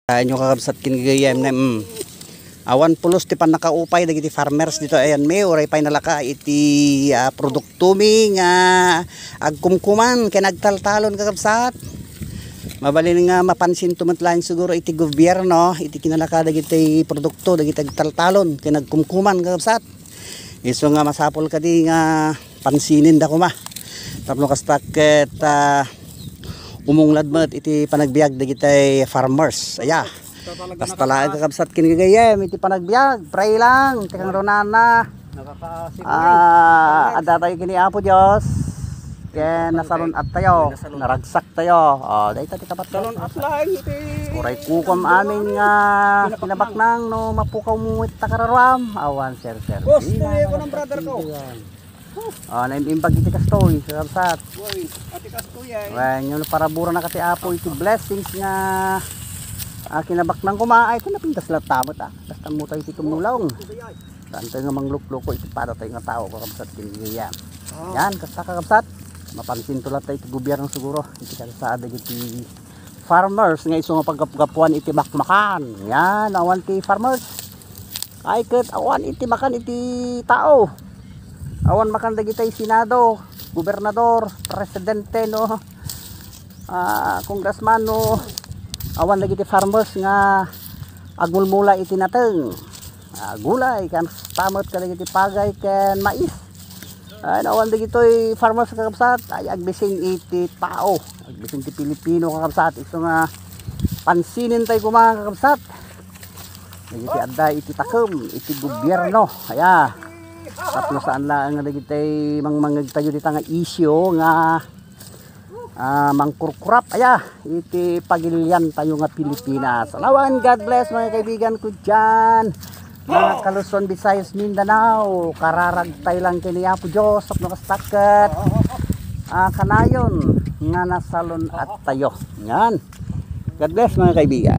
Nyo kakabsat kinigayam na awan pulos ti pan nakaupay dagiti farmers dito ayan may oray pay nalaka iti produktumi nga agkumkuman ken nagtaltalon kakabsat. Mabalin nga mapansin tumatlain siguro iti gobyerno iti kinalaka dagiti produkto dagiti agtaltalon ken nagkumkuman kakabsat. Iso nga masapol kadi nga pansinin da kuma. Tapno kastak ket umunglad met iti panagbiag dagiti farmers. Aya. Basta lang kakabsat kinigayem iti panagbiag. Pray lang tikang ronana. Ada tayo kini Apo Dios. Ken nasalon at tayo, naragsak tayo. Dahil tayo kapat salon at lang iti. Uray kukom amin nga kinabaknang no mapukaw mo iti takararam. Awan sir. Boss, tuloy ko ng brother ko. Naimbag iti kastoy kakabsat. Ati kastoy ay. Wen yun para bura na kati Apo iti blessings nga kinabaknang kumaay ko napintas lahat tamot basta mo tayo iti tumulong. Saan tayo nga manglukluko iti para tayo nga tao kakabsat kinigayam. Yan kakabsat. Mapansin to lahat iti gobyerno siguro iti kalsada iti farmers nga iso nga paggapuan iti bakmakan. Yan awan ti farmers ay ket awan iti makan iti tao, awan makan dagiti senado, gobernador, presidente no, congressman no, awan dagiti farmers nga agmulmula iti nateng gulay kan tamot kadagiti pagay ken mais. Awan dagitoy farmers kakabsat ay agbising iti tao, agbising ti Pilipino kakabsat. Iso nga pansinin tayo kumang kakabsat dagiti adda iti takem iti gobyerno. Aya tapno saan lang nga dagitoy mangmangag tayo dita nga isyu nga mangkurkurap aya iti pagilian tayo nga Pilipinas. Alawan, God bless mga kaibigan ko dyan mga Kaluson, Visayas, Mindanao. Kararagtay lang kini Apo Diyos at nakastaket kanayon nga nasalon at tayo. Yan. God bless mga kaibigan.